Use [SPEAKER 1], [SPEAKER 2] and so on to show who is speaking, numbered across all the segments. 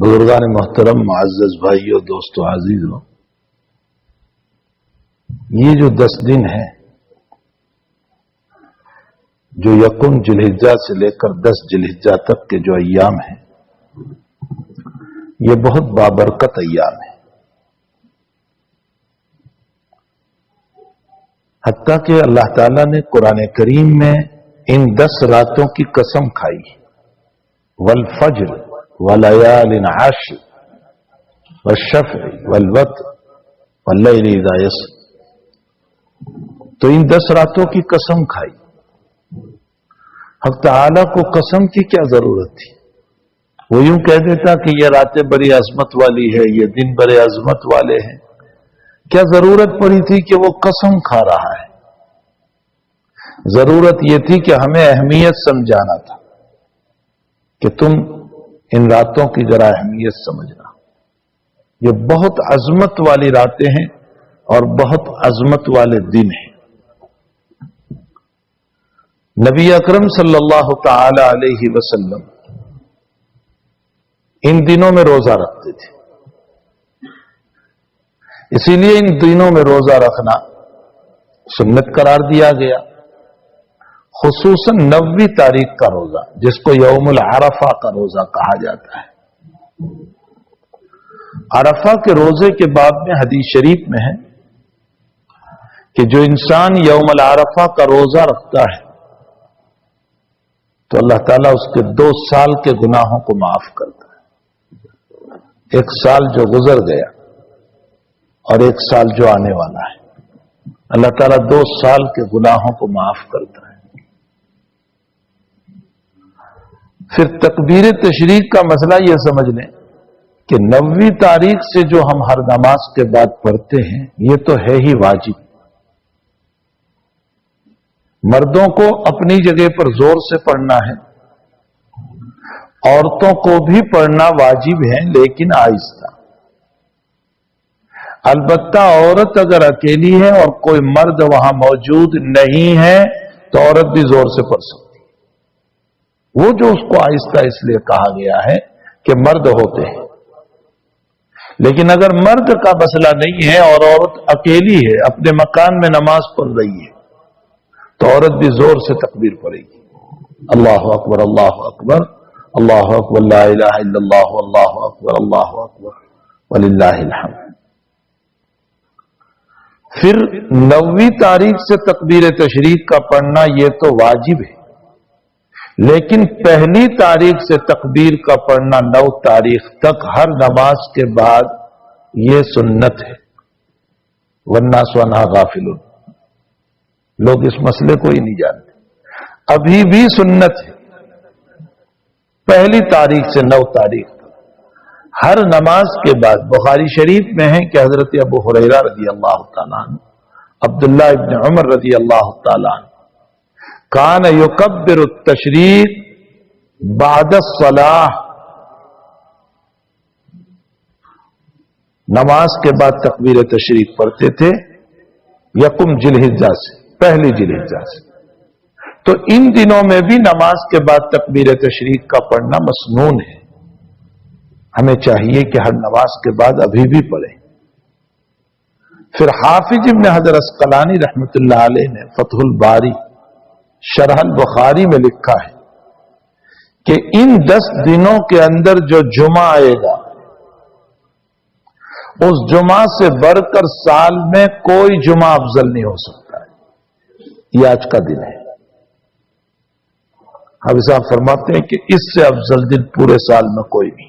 [SPEAKER 1] بزرگان محترم، معزز بھائیوں، دوستو، عزیزوں، یہ جو 10 دن ہے جو یکم ذوالحجہ سے لے کر 10 ذوالحجہ تک کے جو ایام ہیں، یہ بہت بابرکت ایام ہیں۔ حتیٰ کہ اللہ تعالیٰ نے قرآن کریم میں ان 10 راتوں کی قسم کھائی، والفجر ولیال عشر والشفع والوتر واللیل اذا یسر، تو ان 10 راتوں کی قسم کھائی۔ حق تعالیٰ کو قسم کی کیا ضرورت تھی؟ وہ یوں کہہ دیتا کہ یہ راتیں بڑی عظمت والی ہے، یہ دن بڑے عظمت والے ہیں۔ کیا ضرورت پڑی تھی کہ وہ قسم کھا رہا ہے؟ ضرورت یہ تھی کہ ہمیں اہمیت سمجھانا تھا کہ تم ان راتوں کی ذرا اہمیت سمجھنا۔ یہ بہت عظمت والی راتیں ہیں اور بہت عظمت والے دن ہیں۔ نبی اکرم صلی اللہ تعالی علیہ وسلم ان دنوں میں روزہ رکھتے تھے، اسی لیے ان دنوں میں روزہ رکھنا سنت قرار دیا گیا، خصوصاً 9ویں تاریخ کا روزہ، جس کو یوم العرفہ کا روزہ کہا جاتا ہے۔ عرفہ کے روزے کے باب میں حدیث شریف میں ہے کہ جو انسان یوم العرفہ کا روزہ رکھتا ہے تو اللہ تعالیٰ اس کے 2 سال کے گناہوں کو معاف کرتا ہے۔ 1 سال جو گزر گیا اور 1 سال جو آنے والا ہے، اللہ تعالیٰ 2 سال کے گناہوں کو معاف کرتا ہے۔ پھر تکبیر تشریق کا مسئلہ یہ سمجھ لیں کہ 9ویں تاریخ سے جو ہم ہر نماز کے بعد پڑھتے ہیں، یہ تو ہے ہی واجب۔ مردوں کو اپنی جگہ پر زور سے پڑھنا ہے، عورتوں کو بھی پڑھنا واجب ہے، لیکن آہستہ۔ البتہ عورت اگر اکیلی ہے اور کوئی مرد وہاں موجود نہیں ہے تو عورت بھی زور سے پڑھ سکتی۔ وہ جو اس کو آہستہ اس لیے کہا گیا ہے کہ مرد ہوتے ہیں، لیکن اگر مرد کا مسئلہ نہیں ہے اور عورت اکیلی ہے، اپنے مکان میں نماز پڑھ رہی ہے، تو عورت بھی زور سے تکبیر پڑھے گی۔ اللہ اکبر، اللہ اکبر، اللہ اکبر، لا الہ الا اللہ، اللہ اکبر، اللہ اکبر، وللہ الحمد۔ پھر 9ویں تاریخ سے تکبیر تشریق کا پڑھنا یہ تو واجب ہے، لیکن پہلی تاریخ سے تکبیر کا پڑھنا 9 تاریخ تک ہر نماز کے بعد یہ سنت ہے۔ والناس عنہا غافلون، لوگ اس مسئلے کو ہی نہیں جانتے، ابھی بھی سنت ہے۔ پہلی تاریخ سے 9 تاریخ تک ہر نماز کے بعد، بخاری شریف میں ہے کہ حضرت ابو ہریرہ رضی اللہ تعالیٰ عنہ، عبداللہ ابن عمر رضی اللہ تعالیٰ عنہ، کان یکبر التشریق بعد الصلاۃ، نماز کے بعد تکبیر تشریق پڑھتے تھے یکم ذوالحجہ سے، پہلی ذوالحجہ سے۔ تو ان دنوں میں بھی نماز کے بعد تکبیر تشریق کا پڑھنا مسنون ہے، ہمیں چاہیے کہ ہر نماز کے بعد ابھی بھی پڑھیں۔ پھر حافظ ابن حجر عسقلانی رحمۃ اللہ علیہ نے فتح الباری شرح البخاری میں لکھا ہے کہ ان 10 دنوں کے اندر جو جمعہ آئے گا، اس جمعہ سے بڑھ کر سال میں کوئی جمعہ افضل نہیں ہو سکتا ہے۔ یہ آج کا دن ہے۔ حافظ صاحب فرماتے ہیں کہ اس سے افضل دن پورے سال میں کوئی نہیں۔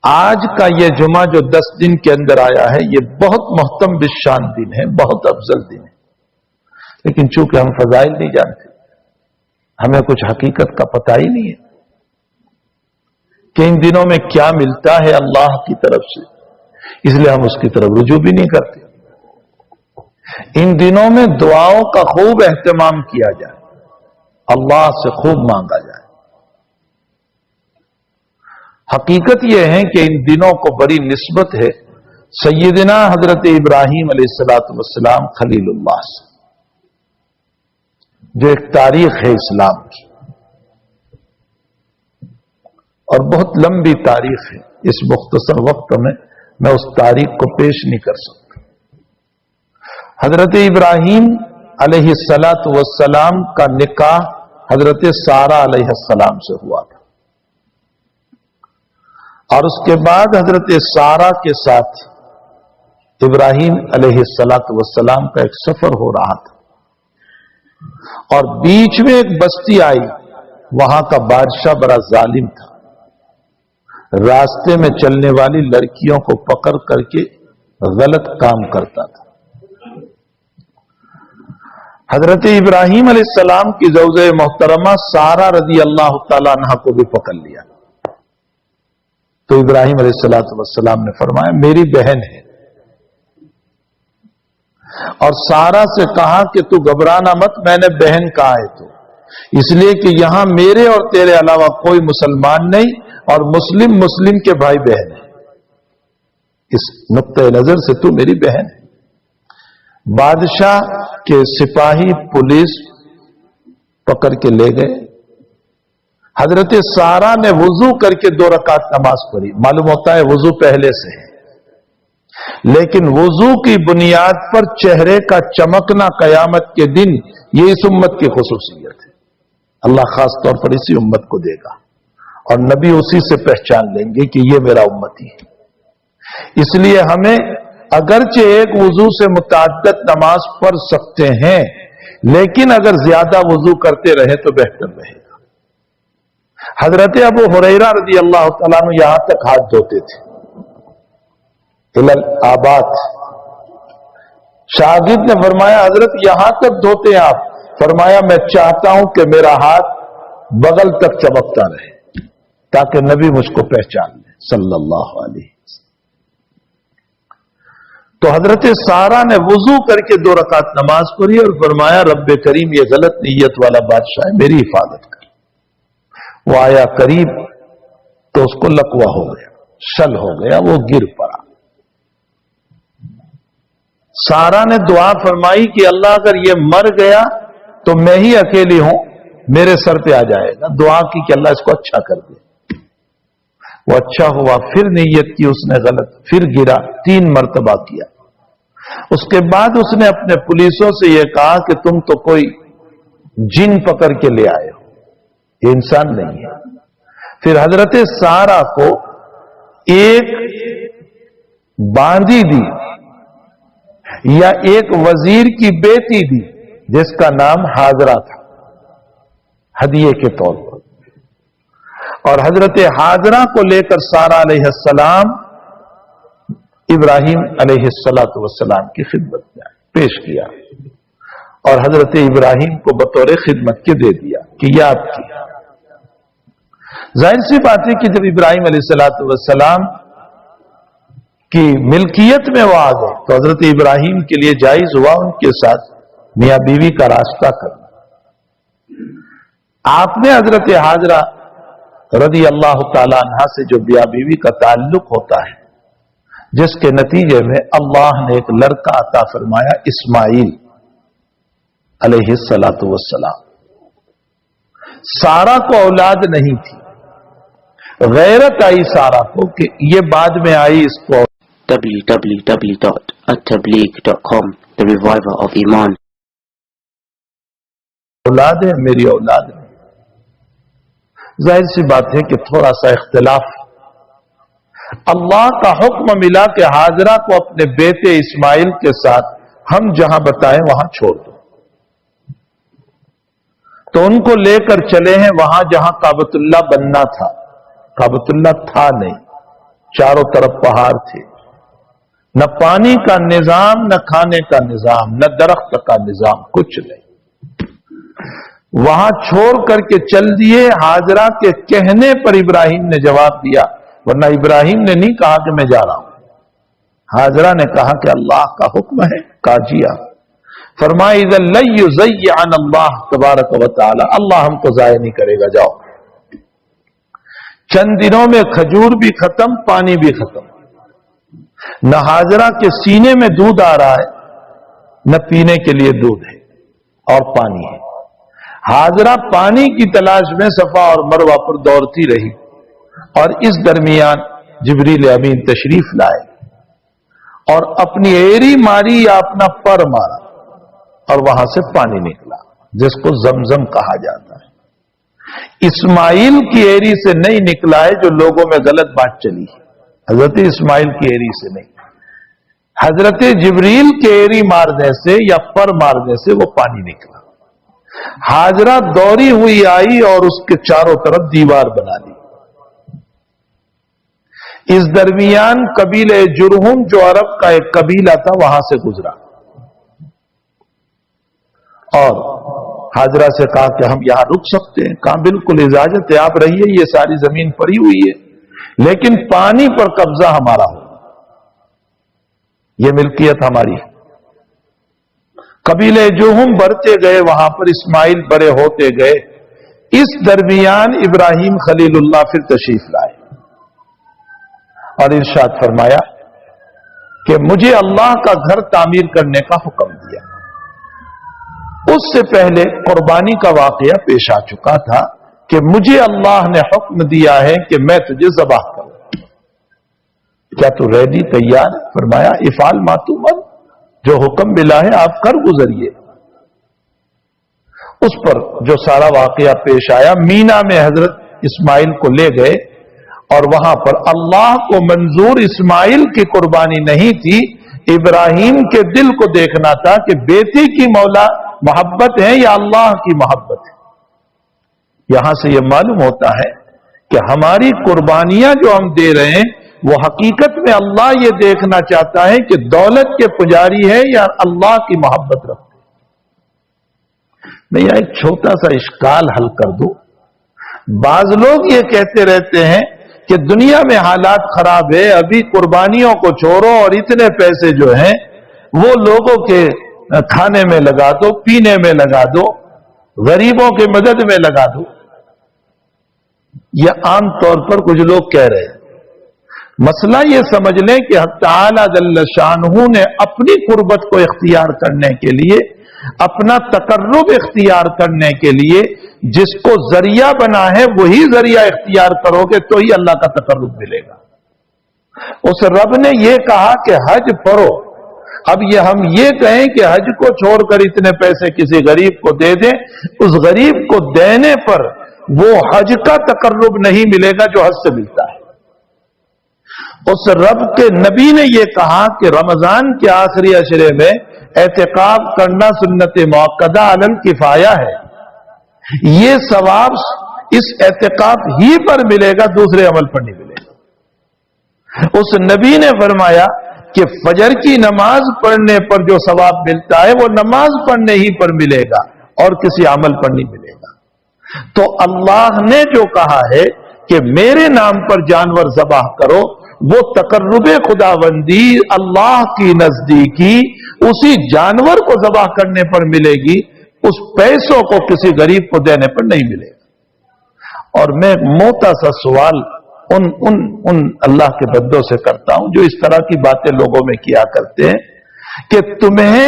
[SPEAKER 1] آج کا یہ جمعہ جو 10 دن کے اندر آیا ہے، یہ بہت محتم بالشان دن ہے، بہت افضل دن ہے، لیکن چونکہ ہم فضائل نہیں جانتے، ہمیں کچھ حقیقت کا پتہ ہی نہیں ہے کہ ان دنوں میں کیا ملتا ہے اللہ کی طرف سے، اس لیے ہم اس کی طرف رجوع بھی نہیں کرتے۔ ان دنوں میں دعاؤں کا خوب اہتمام کیا جائے، اللہ سے خوب مانگا جائے۔ حقیقت یہ ہے کہ ان دنوں کو بڑی نسبت ہے سیدنا حضرت ابراہیم علیہ السلام خلیل اللہ سے، جو ایک تاریخ ہے اسلام کی، اور بہت لمبی تاریخ ہے، اس مختصر وقت میں اس تاریخ کو پیش نہیں کر سکتا۔ حضرت ابراہیم علیہ السلام کا نکاح حضرت سارہ علیہ السلام سے ہوا تھا، اور اس کے بعد حضرت سارہ کے ساتھ ابراہیم علیہ السلام کا ایک سفر ہو رہا تھا، اور بیچ میں ایک بستی آئی، وہاں کا بادشاہ بڑا ظالم تھا، راستے میں چلنے والی لڑکیوں کو پکڑ کر کے غلط کام کرتا تھا۔ حضرت ابراہیم علیہ السلام کی زوجہ محترمہ سارہ رضی اللہ تعالیٰ عنہ کو بھی پکڑ لیا، تو ابراہیم علیہ السلام نے فرمایا میری بہن ہے، اور سارہ سے کہا کہ تو گھبرانا مت، میں نے بہن کہا ہے تو اس لیے کہ یہاں میرے اور تیرے علاوہ کوئی مسلمان نہیں، اور مسلم کے بھائی بہن ہیں، اس نقطۂ نظر سے تو میری بہن ہے۔ بادشاہ کے سپاہی پولیس پکڑ کے لے گئے۔ حضرت سارہ نے وضو کر کے 2 رکعت نماز پڑھی، معلوم ہوتا ہے وضو پہلے سے ہے، لیکن وضو کی بنیاد پر چہرے کا چمکنا قیامت کے دن یہ اس امت کی خصوصیت ہے، اللہ خاص طور پر اسی امت کو دے گا، اور نبی اسی سے پہچان لیں گے کہ یہ میرا امتی ہے۔ اس لیے ہمیں اگرچہ ایک وضو سے متعدد نماز پڑھ سکتے ہیں، لیکن اگر زیادہ وضو کرتے رہے تو بہتر رہے گا۔ حضرت ابو ہریرہ رضی اللہ تعالیٰ عنہ یہاں تک ہاتھ دھوتے تھے، آباد شاگرد نے فرمایا حضرت یہاں تک دھوتے ہیں آپ؟ فرمایا میں چاہتا ہوں کہ میرا ہاتھ بغل تک چمکتا رہے تاکہ نبی مجھ کو پہچان لے صلی اللہ علیہ وسلم۔ تو حضرت سارہ نے وضو کر کے 2 رکعت نماز پڑھی اور فرمایا رب کریم یہ غلط نیت والا بادشاہ ہے، میری حفاظت کر۔ وہ آیا قریب تو اس کو لقوہ ہو گیا، شل ہو گیا، وہ گر پڑا۔ سارہ نے دعا فرمائی کہ اللہ اگر یہ مر گیا تو میں ہی اکیلی ہوں، میرے سر پہ آ جائے گا۔ دعا کی کہ اللہ اس کو اچھا کر دے۔ وہ اچھا ہوا، پھر نیت کی اس نے غلط، پھر گرا، 3 مرتبہ کیا۔ اس کے بعد اس نے اپنے پولیسوں سے یہ کہا کہ تم تو کوئی جن پکڑ کے لے آئے ہو، یہ انسان نہیں ہے۔ پھر حضرت سارہ کو ایک باندی دی یا ایک وزیر کی بیٹی دی جس کا نام حاضرہ تھا، ہدیے کے طور پر، اور حضرت حاضرہ کو لے کر سارہ علیہ السلام ابراہیم علیہ السلام کی خدمت میں پیش کیا، اور حضرت ابراہیم کو بطور خدمت کے دے دیا کہ یہ آپ کی۔ ظاہر سی بات ہے کہ جب ابراہیم علیہ السلام کی ملکیت میں وہ آ گئے تو حضرت ابراہیم کے لیے جائز ہوا ان کے ساتھ میاں بیوی کا راستہ کرنا۔ آپ نے حضرت حاضرہ رضی اللہ تعالی عنہا سے جو میاں بیوی کا تعلق ہوتا ہے، جس کے نتیجے میں اللہ نے ایک لڑکا عطا فرمایا اسماعیل علیہ السلام۔ سارہ کو اولاد نہیں تھی، غیرت آئی سارہ کو کہ یہ بعد میں آئی، اس کو
[SPEAKER 2] www.attableek.com The Reviver of Iman۔
[SPEAKER 1] اولاد ہے، میری اولاد نہیں۔ ظاہر سی بات ہے کہ تھوڑا سا اختلاف، اللہ کا حکم ملا کہ حاضرہ کو اپنے بیٹے اسماعیل کے ساتھ ہم جہاں بتائیں وہاں چھوڑ دو، تو ان کو لے کر چلے ہیں وہاں جہاں کعبۃ اللہ بننا تھا۔ کعبۃ اللہ تھا نہیں، چاروں طرف پہاڑ تھے، نہ پانی کا نظام، نہ کھانے کا نظام، نہ درخت کا نظام، کچھ نہیں۔ وہاں چھوڑ کر کے چل دیے۔ حاضرہ کے کہنے پر ابراہیم نے جواب دیا، ورنہ ابراہیم نے نہیں کہا کہ میں جا رہا ہوں، حاضرہ نے کہا کہ اللہ کا حکم ہے، کاجیا۔ فرمایا اذا لن یضیعنا اللہ تبارک و تعالی، اللہ ہم کو ضائع نہیں کرے گا، جاؤ۔ چند دنوں میں کھجور بھی ختم، پانی بھی ختم، نہ حاضرہ کے سینے میں دودھ آ رہا ہے، نہ پینے کے لیے دودھ ہے اور پانی ہے۔ حاضرہ پانی کی تلاش میں صفا اور مروہ پر دوڑتی رہی، اور اس درمیان جبریل امین تشریف لائے اور اپنی ایری ماری یا اپنا پر مارا اور وہاں سے پانی نکلا جس کو زمزم کہا جاتا ہے۔ اسماعیل کی ایری سے نہیں نکلا ہے جو لوگوں میں غلط بات چلی ہے، حضرت اسماعیل کی ایری سے نہیں، حضرت جبریل کے ایری مارنے سے یا پر مارنے سے وہ پانی نکلا۔ ہاجرہ دوڑی ہوئی آئی اور اس کے چاروں طرف دیوار بنا لی۔ اس درمیان قبیلہ جرہم جو عرب کا ایک قبیلہ تھا وہاں سے گزرا اور ہاجرہ سے کہا کہ ہم یہاں رک سکتے ہیں؟ کہا بالکل اجازت ہے، آپ رہیے، یہ ساری زمین پڑی ہوئی ہے لیکن پانی پر قبضہ ہمارا ہو، یہ ملکیت ہماری ہے۔ قبیلہ جرہم بڑھتے گئے، وہاں پر اسماعیل بڑے ہوتے گئے۔ اس درمیان ابراہیم خلیل اللہ پھر تشریف لائے اور ارشاد فرمایا کہ مجھے اللہ کا گھر تعمیر کرنے کا حکم دیا۔ اس سے پہلے قربانی کا واقعہ پیش آ چکا تھا کہ مجھے اللہ نے حکم دیا ہے کہ میں تجھے ذبح کروں، کیا تو ریڈی تیار؟ فرمایا افعل ما تؤمر، جو حکم ملا ہے آپ کر گزریے۔ اس پر جو سارا واقعہ پیش آیا، مینا میں حضرت اسماعیل کو لے گئے اور وہاں پر اللہ کو منظور اسماعیل کی قربانی نہیں تھی، ابراہیم کے دل کو دیکھنا تھا کہ بیٹی کی مولا محبت ہے یا اللہ کی محبت ہے۔ یہاں سے یہ معلوم ہوتا ہے کہ ہماری قربانیاں جو ہم دے رہے ہیں وہ حقیقت میں اللہ یہ دیکھنا چاہتا ہے کہ دولت کے پجاری ہے یا اللہ کی محبت رکھتے۔ میں یہاں ایک چھوٹا سا اشکال حل کر دوں۔ بعض لوگ یہ کہتے رہتے ہیں کہ دنیا میں حالات خراب ہے، ابھی قربانیوں کو چھوڑو اور اتنے پیسے جو ہیں وہ لوگوں کے کھانے میں لگا دو، پینے میں لگا دو، غریبوں کی مدد میں لگا دو۔ یہ عام طور پر کچھ لوگ کہہ رہے ہیں۔ مسئلہ یہ سمجھ لیں کہ حق تعالی جل شانہ نے اپنی قربت کو اختیار کرنے کے لیے، اپنا تقرب اختیار کرنے کے لیے جس کو ذریعہ بنا ہے وہی ذریعہ اختیار کرو گے تو ہی اللہ کا تقرب ملے گا۔ اس رب نے یہ کہا کہ حج پڑھو، اب یہ ہم یہ کہیں کہ حج کو چھوڑ کر اتنے پیسے کسی غریب کو دے دیں، اس غریب کو دینے پر وہ حج کا تقرب نہیں ملے گا جو حج سے ملتا ہے۔ اس رب کے نبی نے یہ کہا کہ رمضان کے آخری عشرے میں اعتکاف کرنا سنت موقدہ علی الکفایہ ہے، یہ ثواب اس اعتکاف ہی پر ملے گا، دوسرے عمل پر نہیں ملے گا۔ اس نبی نے فرمایا کہ فجر کی نماز پڑھنے پر جو ثواب ملتا ہے وہ نماز پڑھنے ہی پر ملے گا اور کسی عمل پر نہیں ملے گا۔ تو اللہ نے جو کہا ہے کہ میرے نام پر جانور ذبح کرو، وہ تقرب خداوندی اللہ کی نزدیکی اسی جانور کو ذبح کرنے پر ملے گی، اس پیسوں کو کسی غریب کو دینے پر نہیں ملے گا۔ اور میں موٹا سا سوال ان اللہ کے بندوں سے کرتا ہوں جو اس طرح کی باتیں لوگوں میں کیا کرتے ہیں کہ تمہیں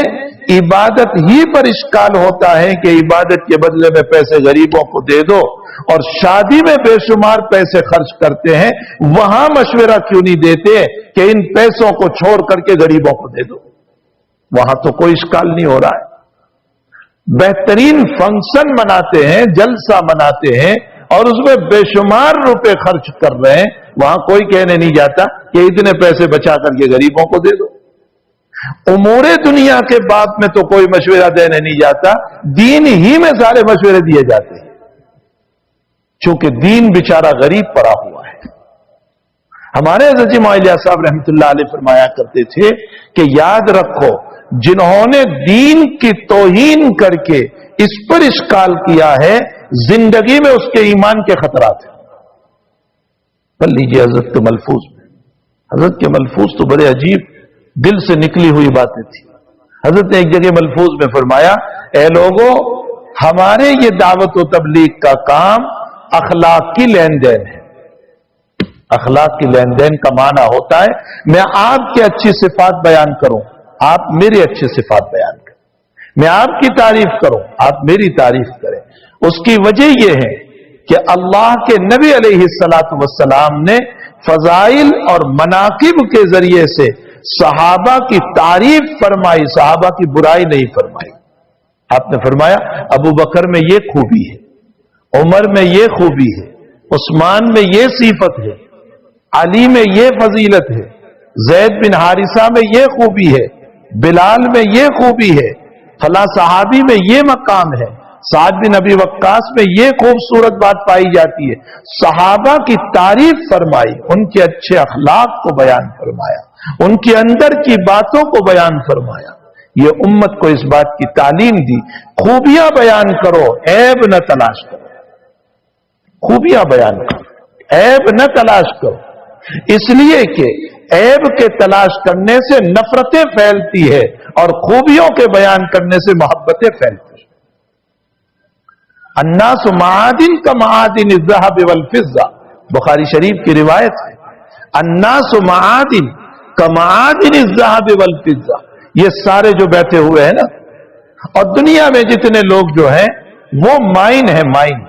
[SPEAKER 1] عبادت ہی پر اشکال ہوتا ہے کہ عبادت کے بدلے میں پیسے غریبوں کو دے دو، اور شادی میں بے شمار پیسے خرچ کرتے ہیں، وہاں مشورہ کیوں نہیں دیتے کہ ان پیسوں کو چھوڑ کر کے غریبوں کو دے دو؟ وہاں تو کوئی اشکال نہیں ہو رہا ہے۔ بہترین فنکشن مناتے ہیں، جلسہ مناتے ہیں اور اس میں بے شمار روپے خرچ کر رہے ہیں، وہاں کوئی کہنے نہیں جاتا کہ اتنے پیسے بچا کر کے غریبوں کو دے دو۔ امور دنیا کے باب میں تو کوئی مشورہ دینے نہیں جاتا، دین ہی میں سارے مشورے دیے جاتے ہیں، چونکہ دین بیچارہ غریب پڑا ہوا ہے۔ ہمارے حضرت معالیہ صاحب رحمۃ اللہ علیہ فرمایا کرتے تھے کہ یاد رکھو جنہوں نے دین کی توہین کر کے اس پر اشکال کیا ہے، زندگی میں اس کے ایمان کے خطرات ہیں۔ پڑھ لیجیے حضرت کے ملفوظ میں، حضرت کے ملفوظ تو بڑے عجیب دل سے نکلی ہوئی باتیں تھی۔ حضرت نے ایک جگہ ملفوظ میں فرمایا، اے لوگوں ہمارے یہ دعوت و تبلیغ کا کام اخلاق کی لین دین ہے۔ اخلاق کی لین دین کا معنی ہوتا ہے میں آپ کی اچھی صفات بیان کروں، آپ میری اچھی صفات بیان کریں، میں آپ کی تعریف کروں، آپ میری تعریف کریں۔ اس کی وجہ یہ ہے کہ اللہ کے نبی علیہ الصلوۃ والسلام نے فضائل اور مناقب کے ذریعے سے صحابہ کی تعریف فرمائی، صحابہ کی برائی نہیں فرمائی۔ آپ نے فرمایا ابو بکر میں یہ خوبی ہے، عمر میں یہ خوبی ہے، عثمان میں یہ صفت ہے، علی میں یہ فضیلت ہے، زید بن حارثہ میں یہ خوبی ہے، بلال میں یہ خوبی ہے، فلاں صحابی میں یہ مقام ہے، سعد بن ابی وقاص میں یہ خوبصورت بات پائی جاتی ہے۔ صحابہ کی تعریف فرمائی، ان کے اچھے اخلاق کو بیان فرمایا، ان کے اندر کی باتوں کو بیان فرمایا۔ یہ امت کو اس بات کی تعلیم دی، خوبیاں بیان کرو، عیب نہ تلاش کرو، خوبیاں بیان کرو، عیب نہ تلاش کرو، اس لیے کہ عیب کے تلاش کرنے سے نفرتیں پھیلتی ہے اور خوبیوں کے بیان کرنے سے محبتیں پھیلتی ہیں۔ الناس معادن کمعادن الذهب والفضة، بخاری شریف کی روایت ہے، الناس معادن کمعادن الذهب والفضة، یہ سارے جو بیٹھے ہوئے ہیں نا، اور دنیا میں جتنے لوگ جو ہیں وہ مائن ہے، مائن۔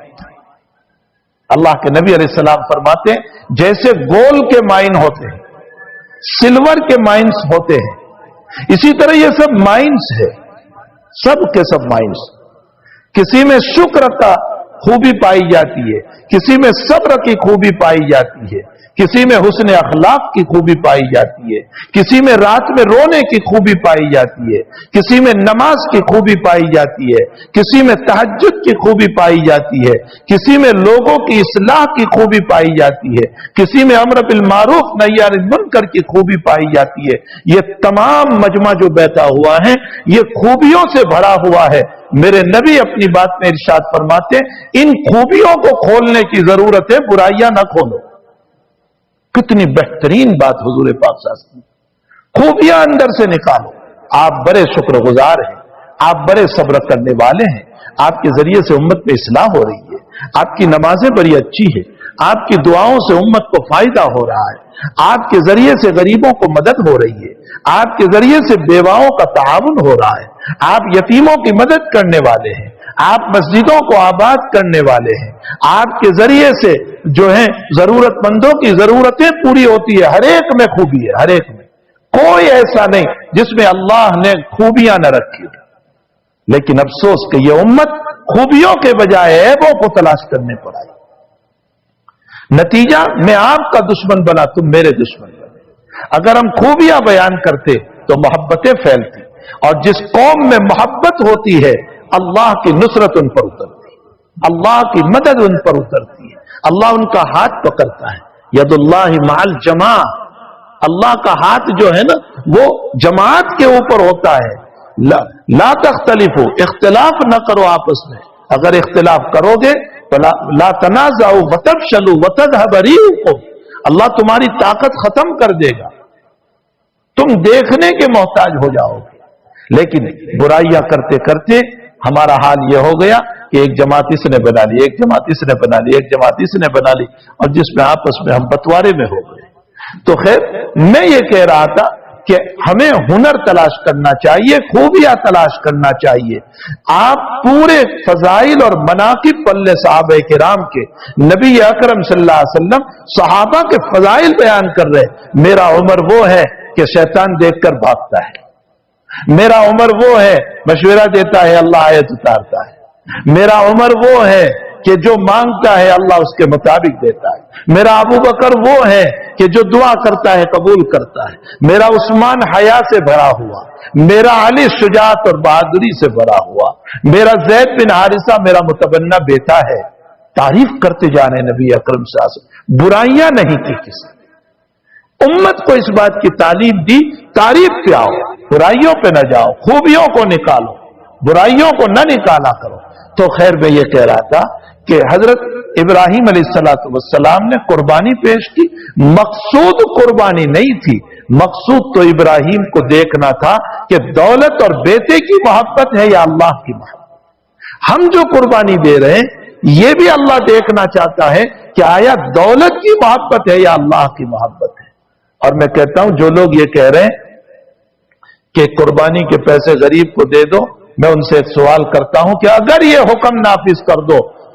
[SPEAKER 1] اللہ کے نبی علیہ السلام فرماتے ہیں جیسے گول کے مائن ہوتے ہیں، سلور کے مائنز ہوتے ہیں، اسی طرح یہ سب مائنز ہے، سب کے سب مائنز۔ کسی میں شکر کا خوبی پائی جاتی ہے، کسی میں صبر کی خوبی پائی جاتی ہے، کسی میں حسن اخلاق کی خوبی پائی جاتی ہے، کسی میں رات میں رونے کی خوبی پائی جاتی ہے، کسی میں نماز کی خوبی پائی جاتی ہے، کسی میں تہجد کی خوبی پائی جاتی ہے، کسی میں لوگوں کی اصلاح کی خوبی پائی جاتی ہے، کسی میں امر بالمعروف نہی عن المنکر کی خوبی پائی جاتی ہے۔ یہ تمام مجمع جو بیٹھا ہوا ہے یہ خوبیوں سے بھرا ہوا ہے۔ میرے نبی اپنی بات میں ارشاد فرماتے ہیں ان خوبیوں کو کھولنے کی ضرورت ہے، برائیاں نہ کھولو۔ کتنی بہترین بات حضور پاک صلی اللہ علیہ وسلم، خوبیاں اندر سے نکالو۔ آپ بڑے شکر گزار ہیں، آپ بڑے صبر کرنے والے ہیں، آپ کے ذریعے سے امت میں اصلاح ہو رہی ہے، آپ کی نمازیں بڑی اچھی ہیں، آپ کی دعاؤں سے امت کو فائدہ ہو رہا ہے، آپ کے ذریعے سے غریبوں کو مدد ہو رہی ہے، آپ کے ذریعے سے بیواؤں کا تعاون ہو رہا ہے، آپ یتیموں کی مدد کرنے والے ہیں، آپ مسجدوں کو آباد کرنے والے ہیں، آپ کے ذریعے سے جو ہیں ضرورت مندوں کی ضرورتیں پوری ہوتی ہے۔ ہر ایک میں خوبی ہے، ہر ایک میں، کوئی ایسا نہیں جس میں اللہ نے خوبیاں نہ رکھی۔ لیکن افسوس کہ یہ امت خوبیوں کے بجائے عیبوں کو تلاش کرنے پر آئی۔ نتیجہ میں آپ کا دشمن بنا، تم میرے دشمن بنے۔ اگر ہم خوبیاں بیان کرتے تو محبتیں پھیلتی، اور جس قوم میں محبت ہوتی ہے اللہ کی نصرت ان پر اترتی ہے، اللہ کی مدد ان پر اترتی ہے، اللہ ان کا ہاتھ پکڑتا ہے۔ ید اللہ مع الجماع، اللہ کا ہاتھ جو ہے نا وہ جماعت کے اوپر ہوتا ہے۔ لا تختلفوا، اختلاف نہ کرو آپس میں، اگر اختلاف کرو گے تو لا تنازعوا وتفشلوا وتذهب ريحكم، اللہ تمہاری طاقت ختم کر دے گا، تم دیکھنے کے محتاج ہو جاؤ گے۔ لیکن برائیاں کرتے کرتے ہمارا حال یہ ہو گیا کہ ایک جماعت اس نے بنا لی، ایک جماعت اس نے بنا لی، ایک جماعت اس نے بنا لی، اور جس میں آپس میں ہم بٹوارے میں ہو گئے۔ تو خیر میں یہ کہہ رہا تھا کہ ہمیں ہنر تلاش کرنا چاہیے، خوبیاں تلاش کرنا چاہیے۔ آپ پورے فضائل اور مناقب پلے صحابہ کرام کے، نبی اکرم صلی اللہ علیہ وسلم صحابہ کے فضائل بیان کر رہے۔ میرا عمر وہ ہے کہ شیطان دیکھ کر بھاگتا ہے، میرا عمر وہ ہے مشورہ دیتا ہے اللہ آیت اتارتا ہے، میرا عمر وہ ہے کہ جو مانگتا ہے اللہ اس کے مطابق دیتا ہے، میرا ابو بکر وہ ہے کہ جو دعا کرتا ہے قبول کرتا ہے، میرا عثمان حیا سے بھرا ہوا، میرا علی شجاعت اور بہادری سے بھرا ہوا، میرا زید بن حارثہ میرا متبنہ بیٹا ہے۔ تعریف کرتے جانے نبی اکرم صلی اللہ علیہ وسلم، برائیاں نہیں کی کسی۔ امت کو اس بات کی تعلیم دی تعریف پہ آؤ، برائیوں پہ نہ جاؤ، خوبیوں کو نکالو، برائیوں کو نہ نکالا کرو۔ تو خیر میں یہ کہہ رہا تھا کہ حضرت ابراہیم علیہ السلام نے قربانی پیش کی، مقصود قربانی نہیں تھی، مقصود تو ابراہیم کو دیکھنا تھا کہ دولت اور بیٹے کی محبت ہے یا اللہ کی محبت۔ ہم جو قربانی دے رہے ہیں یہ بھی اللہ دیکھنا چاہتا ہے کہ آیا دولت کی محبت ہے یا اللہ کی محبت ہے۔ اور میں کہتا ہوں جو لوگ یہ کہہ رہے ہیں کہ قربانی کے پیسے غریب کو دے دو، میں ان سے ایک سوال کرتا ہوں کہ اگر یہ حکم نافذ کر دو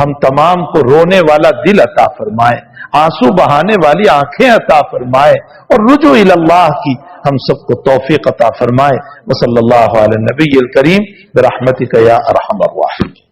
[SPEAKER 1] ہم تمام کو رونے والا دل عطا فرمائے، آنسو بہانے والی آنکھیں عطا فرمائے، اور رجوع اللہ کی ہم سب کو توفیق عطا فرمائے۔ وصلی اللہ علی النبی الکریم برحمتک یا ارحم الراحمین۔